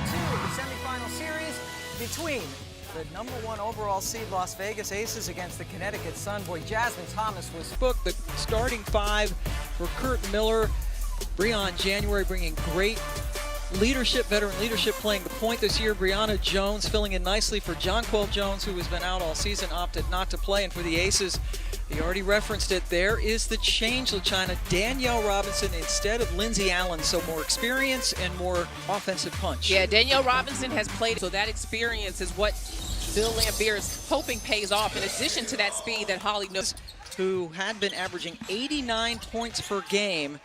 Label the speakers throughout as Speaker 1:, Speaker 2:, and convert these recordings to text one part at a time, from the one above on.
Speaker 1: of the semifinal series between the #1 overall seed Las Vegas Aces against the Connecticut Sun. Boy, Jasmine Thomas was
Speaker 2: booked. The starting five for Kurt Miller, Breon January bringing great leadership, veteran leadership, playing the point this year. Brianna Jones filling in nicely for Jonquel Jones, who has been out all season, opted not to play. And for the Aces, you already referenced it, there is the change, LaChina. Danielle Robinson instead of Lindsay Allen, so more experience and more offensive punch.
Speaker 3: Yeah, Danielle Robinson has played, so that experience is what Bill Lambier is hoping pays off, in addition to that speed that Holly knows.
Speaker 2: Who had been averaging 89 points per game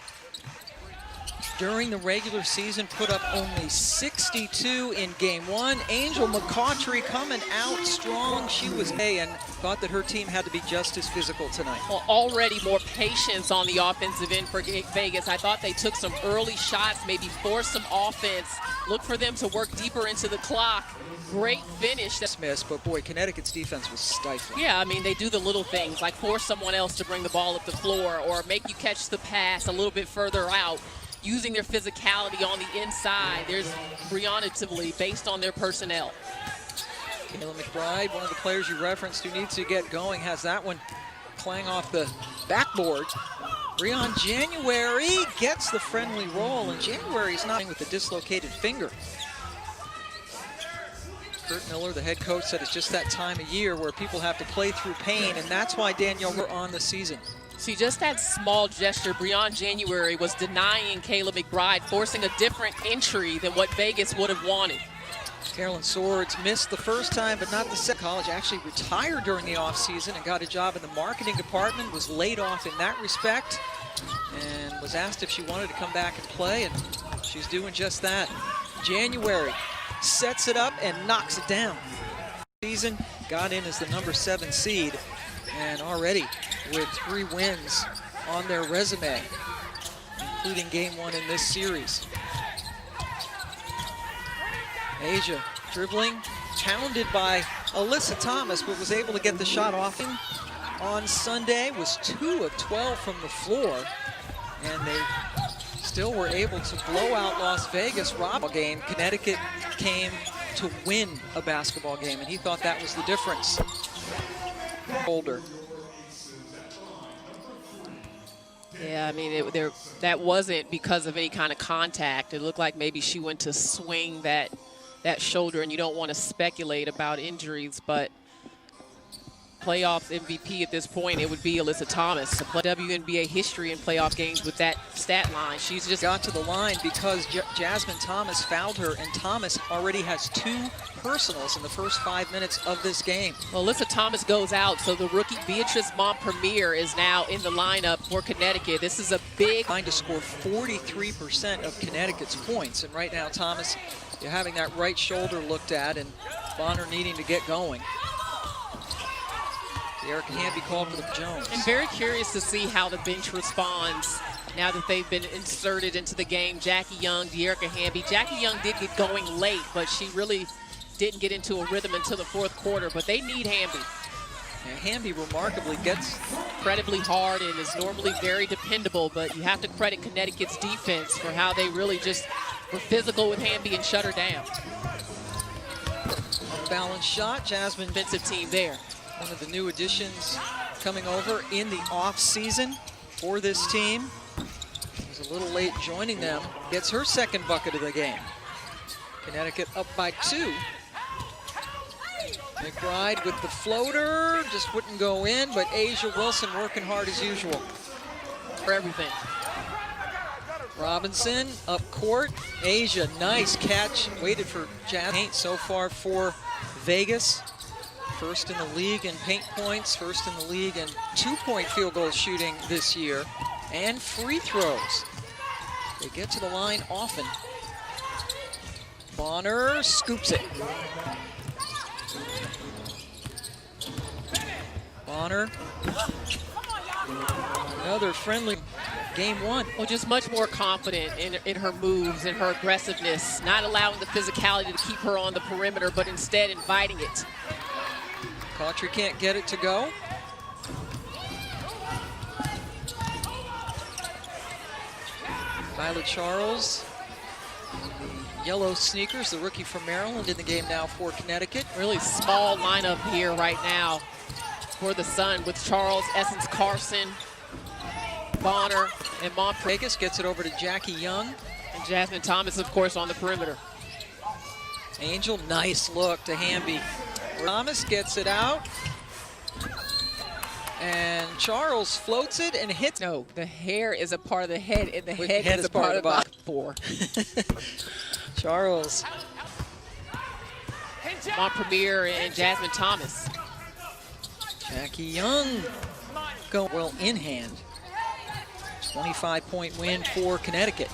Speaker 2: during the regular season, put up only 62 in game one. Angel McCautry coming out strong. She was and thought that her team had to be just as physical tonight.
Speaker 3: Well, already more patience on the offensive end for Vegas. I thought they took some early shots, maybe forced some offense. Look for them to work deeper into the clock. Great finish.
Speaker 2: Dismissed, but boy, Connecticut's defense was stifling.
Speaker 3: Yeah, I mean, they do the little things, like force someone else to bring the ball up the floor or make you catch the pass a little bit further out. Using their physicality on the inside. There's Brianna based on their personnel.
Speaker 2: Kayla McBride, one of the players you referenced who needs to get going, has that one clang off the backboard. Breon January gets the friendly roll, and January's not with the dislocated finger. Kurt Miller, the head coach, said it's just that time of year where people have to play through pain, and that's why Danielle were on the season.
Speaker 3: See, just that small gesture, Breon January was denying Kayla McBride, forcing a different entry than what Vegas would have wanted.
Speaker 2: Carolyn Swords missed the first time, but not the second. College actually retired during the offseason and got a job in the marketing department, was laid off in that respect, and was asked if she wanted to come back and play, and she's doing just that. January sets it up and knocks it down. Season got in as the #7 seed, and already with 3 wins on their resume, including game 1 in this series. Asia dribbling, pounded by Alyssa Thomas, but was able to get the shot off him. On Sunday was 2 of 12 from the floor, and they still were able to blow out Las Vegas. Game, Connecticut came to win a basketball game, and he thought that was the difference. Holder.
Speaker 3: Yeah, I mean, that wasn't because of any kind of contact. It looked like maybe she went to swing that shoulder, and you don't want to speculate about injuries, but playoff MVP at this point, it would be Alyssa Thomas. To play WNBA history in playoff games with that stat line. She's just
Speaker 2: got to the line because Jasmine Thomas fouled her, and Thomas already has 2 personals in the first 5 minutes of this game.
Speaker 3: Well, Alyssa Thomas goes out, so the rookie Beatrice Montpremier is now in the lineup for Connecticut. This is a big...
Speaker 2: Trying to score 43% of Connecticut's points, and right now Thomas, you're having that right shoulder looked at, and Bonner needing to get going. Erica Hamby called for the Jones.
Speaker 3: I'm very curious to see how the bench responds now that they've been inserted into the game. Jackie Young, De'Erica Hamby. Jackie Young did get going late, but she really didn't get into a rhythm until the 4th quarter, but they need Hamby.
Speaker 2: Yeah, Hamby remarkably gets
Speaker 3: incredibly hard and is normally very dependable, but you have to credit Connecticut's defense for how they really just were physical with Hamby and shut her down.
Speaker 2: Balanced shot, Jasmine.
Speaker 3: Defensive team there.
Speaker 2: One of the new additions coming over in the off-season for this team. Was a little late joining them. Gets her 2nd bucket of the game. Connecticut up by 2. McBride with the floater. Just wouldn't go in, but Asia Wilson working hard as usual.
Speaker 3: For everything.
Speaker 2: Robinson up court. Asia, nice catch. Waited for Jazz. So far for Vegas. First in the league in paint points, first in the league in 2-point field goal shooting this year, and free throws. They get to the line often. Bonner scoops it. Bonner. Another friendly game 1.
Speaker 3: Well, just much more confident in her moves and her aggressiveness, not allowing the physicality to keep her on the perimeter, but instead inviting it.
Speaker 2: Cautry can't get it to go. Kyla Charles The yellow sneakers, the rookie from Maryland in the game now for Connecticut.
Speaker 3: Really small lineup here right now for the Sun with Charles, Essence Carson, Bonner, and
Speaker 2: Vegas gets it over to Jackie Young.
Speaker 3: And Jasmine Thomas, of course, on the perimeter.
Speaker 2: Angel, nice look to Hamby. Thomas gets it out. And Charles floats it and hits.
Speaker 3: No, the hair is a part of the head, and the head is a part of the body.
Speaker 2: Charles.
Speaker 3: Montpremier and Jasmine Thomas.
Speaker 2: Jackie Young going well in hand. 25-point win for Connecticut.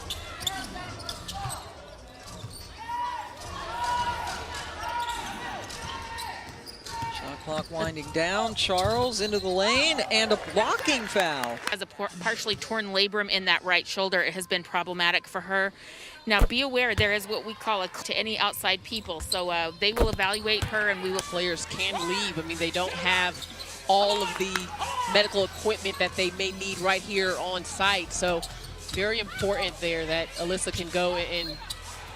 Speaker 2: Clock winding down. Charles into the lane and a blocking foul.
Speaker 4: As a partially torn labrum in that right shoulder, it has been problematic for her. Now be aware there is what we call to any outside people. So they will evaluate her and we will.
Speaker 3: Players can leave. I mean, they don't have all of the medical equipment that they may need right here on site. So very important there that Alyssa can go and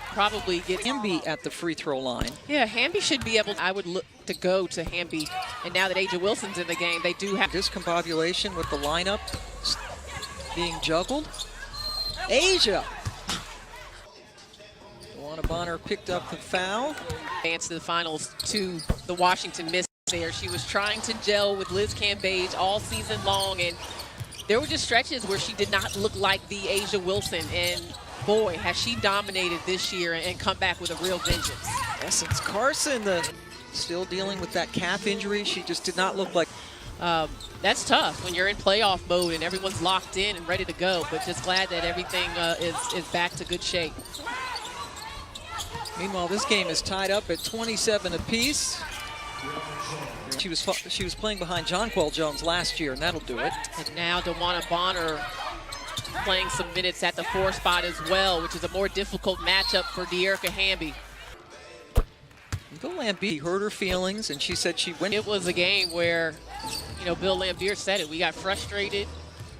Speaker 3: probably get
Speaker 2: Hamby at the free throw line.
Speaker 3: Yeah, Hamby should be able to, I would look to go to Hamby. And now that Asia Wilson's in the game, they do have
Speaker 2: discombobulation with the lineup being juggled. Asia. Luana Bonner picked up the foul.
Speaker 3: Advance to the finals to the Washington Miss there. She was trying to gel with Liz Cambage all season long, and there were just stretches where she did not look like the Asia Wilson, and boy, has she dominated this year and come back with a real vengeance.
Speaker 2: Essence Carson, still dealing with that calf injury. She just did not look like.
Speaker 3: That's tough when you're in playoff mode and everyone's locked in and ready to go, but just glad that everything is back to good shape.
Speaker 2: Meanwhile, this game is tied up at 27 apiece. She was playing behind Jonquel Jones last year, and that'll do it.
Speaker 3: And now DeWanna Bonner playing some minutes at the 4 spot as well, which is a more difficult matchup for De'Erica Hamby.
Speaker 2: Bill Lambier hurt her feelings, and she said she went.
Speaker 3: It was a game where, you know, Bill Lambier said it. We got frustrated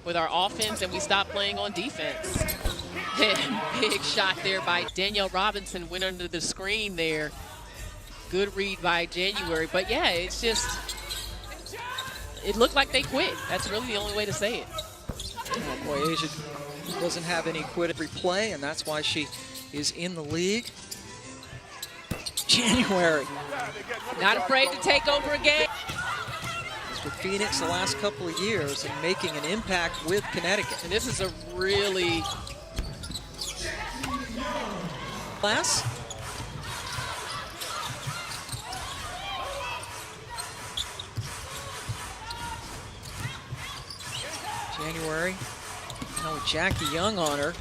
Speaker 3: with our offense, and we stopped playing on defense. Big shot there by Danielle Robinson, went under the screen there. Good read by January, but yeah, it's just, it looked like they quit. That's really the only way to say it.
Speaker 2: Oh boy, Asia doesn't have any quit every play, and that's why she is in the league. January.
Speaker 3: Not afraid to take over a game.
Speaker 2: With Phoenix the last couple of years and making an impact with Connecticut.
Speaker 3: And this is a really
Speaker 2: class. January. Now with Jackie Young on her.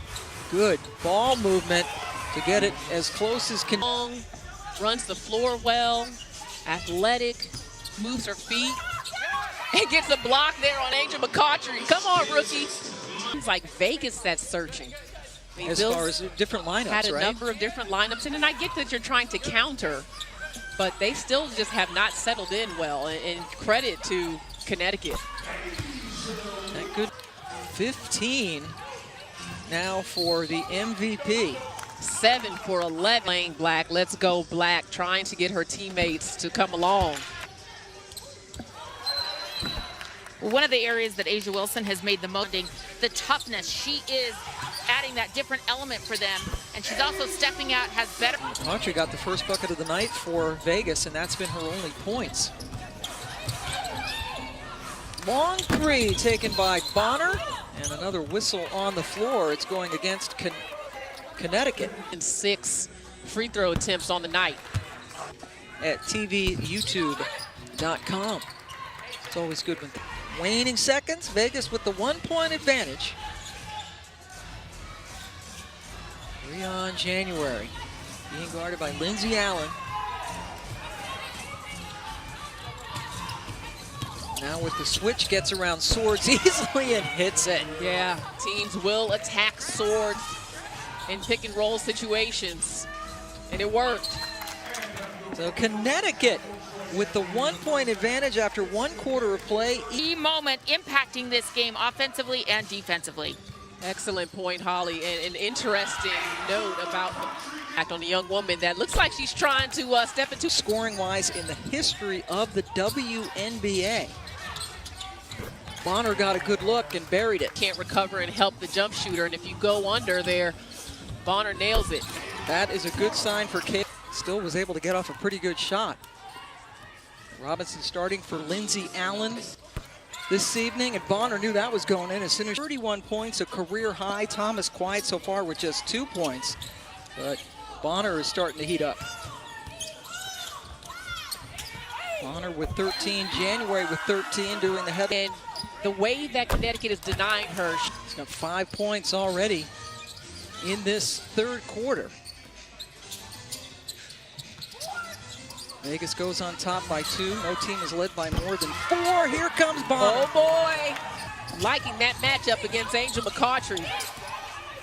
Speaker 2: Good ball movement to get it as close as can.
Speaker 3: Runs the floor well, athletic, moves her feet, and gets a block there on Angel McCautry. Come on, rookie. It's like Vegas that's searching. I mean,
Speaker 2: as
Speaker 3: Bill's
Speaker 2: far as different lineups,
Speaker 3: had a
Speaker 2: right?
Speaker 3: number of different lineups, and I get that you're trying to counter, but they still just have not settled in well, and credit to Connecticut.
Speaker 2: That good 15 now for the MVP.
Speaker 3: 7 for 11. Playing Black, let's go Black, trying to get her teammates to come along.
Speaker 4: One of the areas that Asia Wilson has made the most, the toughness. She is adding that different element for them, and she's also stepping out, has better.
Speaker 2: Autry got the first bucket of the night for Vegas, and that's been her only points. Long three taken by Bonner, and another whistle on the floor. It's going against Connecticut.
Speaker 3: And 6 free throw attempts on the night.
Speaker 2: At tvyoutube.com. It's always good when waning seconds. Vegas with the 1-point advantage. Rion January being guarded by Lindsay Allen. Now with the switch, gets around Swords easily and hits it.
Speaker 3: Yeah, teams will attack Swords in pick and roll situations, and it worked.
Speaker 2: So Connecticut with the 1-point advantage after 1 quarter of play.
Speaker 4: Key moment impacting this game offensively and defensively.
Speaker 3: Excellent point, Holly. And an interesting note about the act on the young woman that looks like she's trying to step into
Speaker 2: scoring-wise in the history of the WNBA. Bonner got a good look and buried it.
Speaker 3: Can't recover and help the jump shooter, and if you go under there, Bonner nails it.
Speaker 2: That is a good sign for Kate. Still was able to get off a pretty good shot. Robinson starting for Lindsay Allen this evening, and Bonner knew that was going in as soon as 31 points, a career high. Thomas quiet so far with just 2 points, but Bonner is starting to heat up. Bonner with 13, January with 13, doing the head.
Speaker 3: And the way that Connecticut is denying her.
Speaker 2: She's got 5 points already in this third quarter. Vegas goes on top by 2. No team is led by more than 4. Here comes Bonner.
Speaker 3: Oh boy, liking that matchup against Angel McCautry.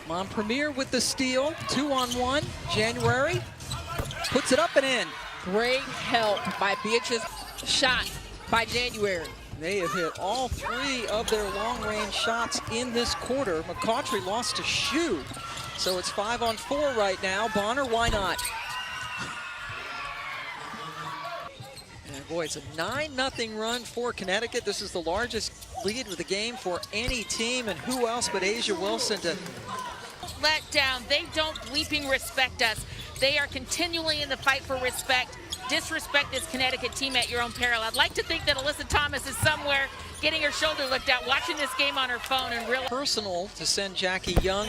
Speaker 2: Montpremier with the steal, 2-on-1. January puts it up and in.
Speaker 3: Great help by Beatrice. Shot by January.
Speaker 2: They have hit all 3 of their long-range shots in this quarter. McCautry lost to Shoe, so it's 5-on-4 right now. Bonner, why not? And boy, it's a 9-0 run for Connecticut. This is the largest lead of the game for any team, and who else but A'ja Wilson to
Speaker 4: let down. They don't bleeping respect us. They are continually in the fight for respect. Disrespect this Connecticut team at your own peril. I'd like to think that Alyssa Thomas is somewhere getting her shoulder looked at, watching this game on her phone and real
Speaker 2: personal to send Jackie Young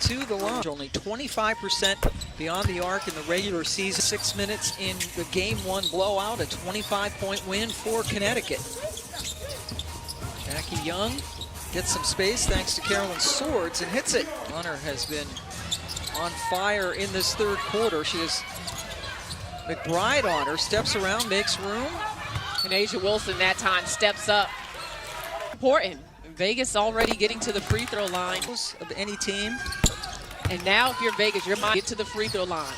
Speaker 2: to the line. Only 25% beyond the arc in the regular season. 6 minutes in the Game 1 blowout, a 25-point win for Connecticut. Jackie Young gets some space thanks to Carolyn Swords and hits it. Bonner has been on fire in this third quarter. She has McBride on her, steps around, makes room.
Speaker 3: And A'ja Wilson that time steps up. Important. Vegas already getting to the free throw line.
Speaker 2: Of any team.
Speaker 3: And now if you're Vegas, you're get to the free throw line.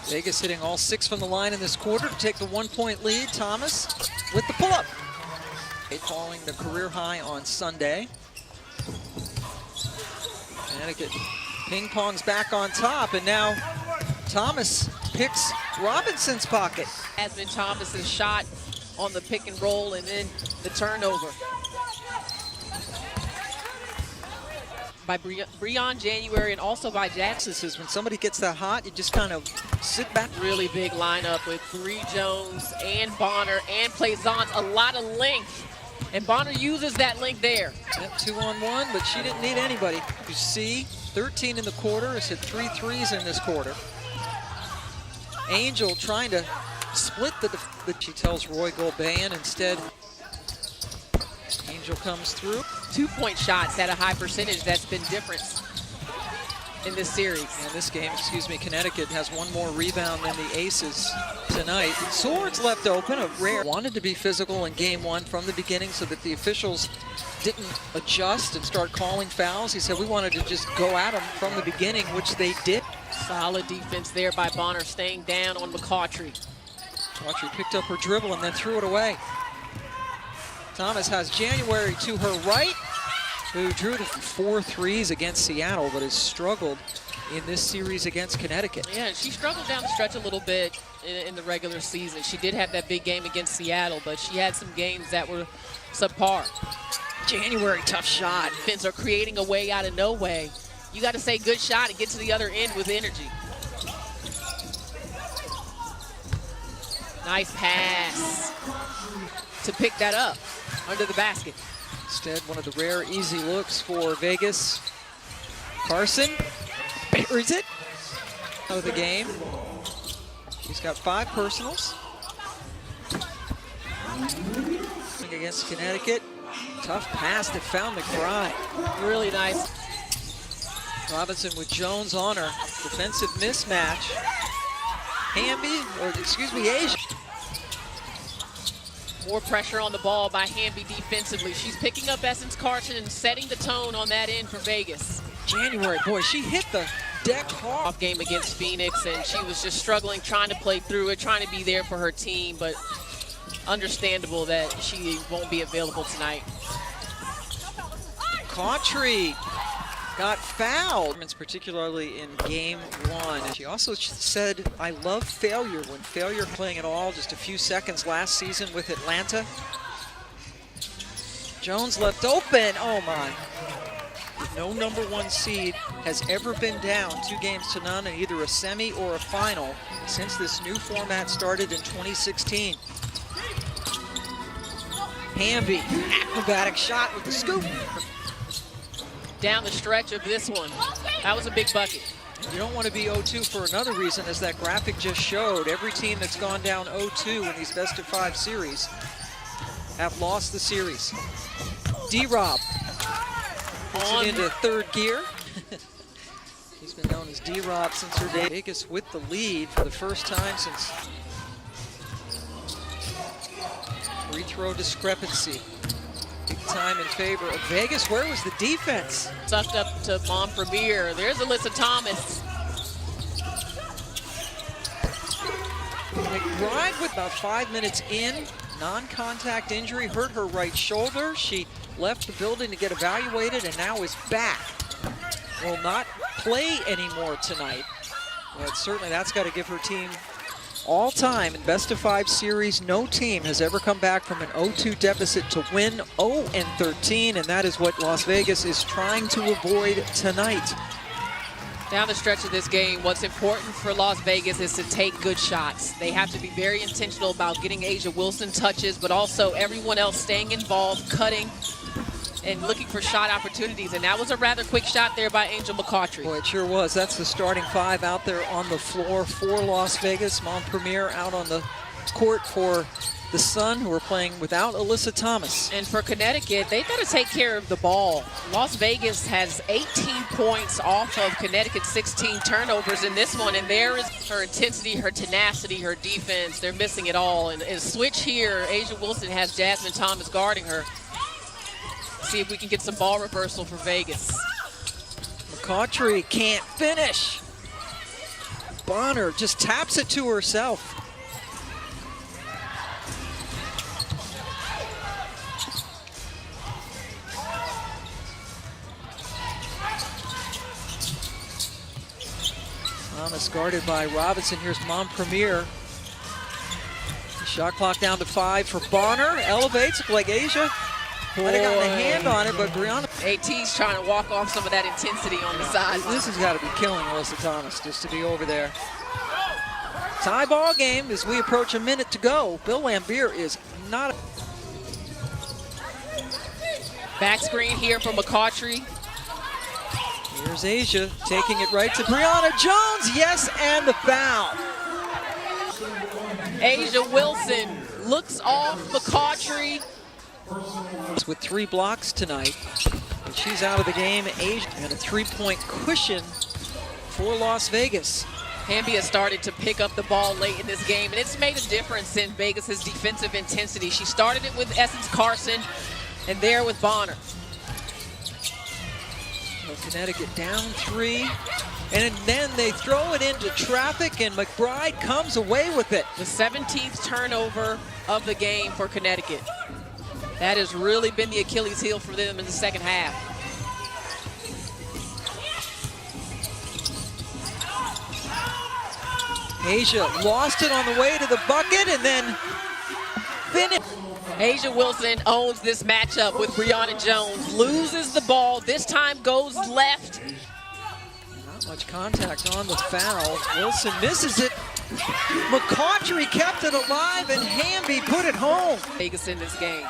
Speaker 2: Vegas hitting all 6 from the line in this quarter to take the 1-point lead. Thomas with the pull-up. Following the career high on Sunday. Connecticut ping-pongs back on top, and now Thomas picks Robinson's pocket.
Speaker 3: Asmund Thomas's shot on the pick and roll and then the turnover. By Breon January and also by Jackson.
Speaker 2: This is when somebody gets that hot, you just kind of sit back.
Speaker 3: Really big lineup with Bree Jones and Bonner and Plaisance, a lot of length. And Bonner uses that length there.
Speaker 2: Yep, 2-on-1, but she didn't need anybody. You see, 13 in the quarter, has hit 3 threes in this quarter. Angel trying to split but she tells Roy Golban instead. Angel comes through.
Speaker 3: 2-point shots at a high percentage. That's been different in this series.
Speaker 2: In this game, Connecticut has 1 more rebound than the Aces tonight. Swords left open, a rare. Wanted to be physical in Game 1 from the beginning so that the officials didn't adjust and start calling fouls. He said we wanted to just go at them from the beginning, which they did.
Speaker 3: Solid defense there by Bonner, staying down on McCautry.
Speaker 2: McCautry picked up her dribble and then threw it away. Thomas has January to her right, who drew to 4 threes against Seattle, but has struggled in this series against Connecticut.
Speaker 3: Yeah, and she struggled down the stretch a little bit in the regular season. She did have that big game against Seattle, but she had some games that were subpar.
Speaker 2: January, tough shot.
Speaker 3: Defense are creating a way out of no way. You got to say good shot and get to the other end with energy. Nice pass to pick that up under the basket.
Speaker 2: Instead, one of the rare easy looks for Vegas. Carson buries it out of the game. She's got 5 personals. Against Connecticut. Tough pass that found McBride.
Speaker 3: Really nice.
Speaker 2: Robinson with Jones on her. Defensive mismatch. A'ja.
Speaker 3: More pressure on the ball by Hamby defensively. She's picking up Essence Carson and setting the tone on that end for Vegas.
Speaker 2: January, boy, she hit the deck hard.
Speaker 3: Off game against Phoenix, and she was just struggling, trying to play through it, trying to be there for her team, but understandable that she won't be available tonight.
Speaker 2: Cautry got fouled, particularly in game 1. She also said, I love failure. When failure playing at all, just a few seconds last season with Atlanta. Jones left open, oh my. No #1 seed has ever been down 2-0 in either a semi or a final since this new format started in 2016. Hamby, acrobatic shot with the scoop.
Speaker 3: Down the stretch of this one. That was a big bucket.
Speaker 2: You don't want to be 0-2 for another reason, as that graphic just showed. Every team that's gone down 0-2 in these best-of-5 series have lost the series. D-Rob puts it into third gear. He's been known as D-Rob since her day. Vegas with the lead for the first time since free throw discrepancy. Big time in favor of Vegas. Where was the defense?
Speaker 3: Sucked up to Montpremier. There's Alyssa Thomas.
Speaker 2: McBride with about 5 minutes in. Non-contact injury, hurt her right shoulder. She left the building to get evaluated and now is back. Will not play anymore tonight. But certainly that's got to give her team all time in best-of-5 series. No team has ever come back from an 0-2 deficit to win 0-13, and that is what Las Vegas is trying to avoid tonight.
Speaker 3: Down the stretch of this game, what's important for Las Vegas is to take good shots. They have to be very intentional about getting A'ja Wilson touches, but also everyone else staying involved, cutting, and looking for shot opportunities. And that was a rather quick shot there by Angel McCautry.
Speaker 2: Boy, it sure was. That's the starting 5 out there on the floor for Las Vegas. Montpremier out on the court for the Sun, who are playing without Alyssa Thomas.
Speaker 3: And for Connecticut, they've got to take care of the ball. Las Vegas has 18 points off of Connecticut's 16 turnovers in this one, and there is her intensity, her tenacity, her defense. They're missing it all. And switch here, A'ja Wilson has Jasmine Thomas guarding her. See if we can get some ball reversal for Vegas.
Speaker 2: McCautry can't finish. Bonner just taps it to herself. Thomas guarded by Robinson. Here's Montpremier. Shot clock down to 5 for Bonner. Elevates, look like A'ja might have gotten a hand on it, but Brianna.
Speaker 3: AT's trying to walk off some of that intensity on the side.
Speaker 2: This has got to be killing Alyssa Thomas just to be over there. Tie ball game as we approach a minute to go. Bill Lambier is not.
Speaker 3: Back screen here for McCautry.
Speaker 2: Here's A'ja taking it right to Brianna Jones. Yes, and the foul.
Speaker 3: A'ja Wilson looks off McCautry.
Speaker 2: With 3 blocks tonight, and she's out of the game. A'ja and a 3-point cushion for Las Vegas.
Speaker 3: Hamby has started to pick up the ball late in this game, and it's made a difference in Vegas's defensive intensity. She started it with Essence Carson, and there with Bonner.
Speaker 2: Connecticut down 3, and then they throw it into traffic, and McBride comes away with it.
Speaker 3: The 17th turnover of the game for Connecticut. That has really been the Achilles heel for them in the second half.
Speaker 2: A'ja lost it on the way to the bucket and then finished.
Speaker 3: A'ja Wilson owns this matchup with Brianna Jones. Loses the ball. This time goes left.
Speaker 2: Not much contact on the foul. Wilson misses it. McCautry kept it alive and Hamby put it home.
Speaker 3: Vegas in this game.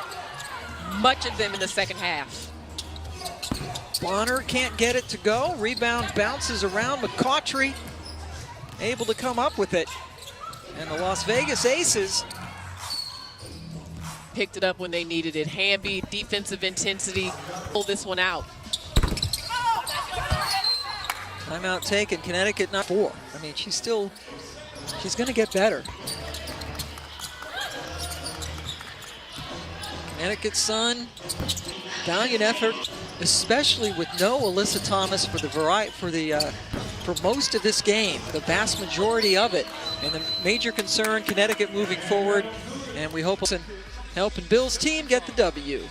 Speaker 3: Much of them in the second half.
Speaker 2: Bonner can't get it to go. Rebound bounces around. McCautry able to come up with it. And the Las Vegas Aces
Speaker 3: picked it up when they needed it. Hamby, defensive intensity, pull this one out.
Speaker 2: Timeout taken. Connecticut not 4. I mean, she's going to get better. Connecticut Sun, valiant effort, especially with no Alyssa Thomas for most of this game, the vast majority of it. And the major concern, Connecticut moving forward, and we hope helping Bill's team get the W.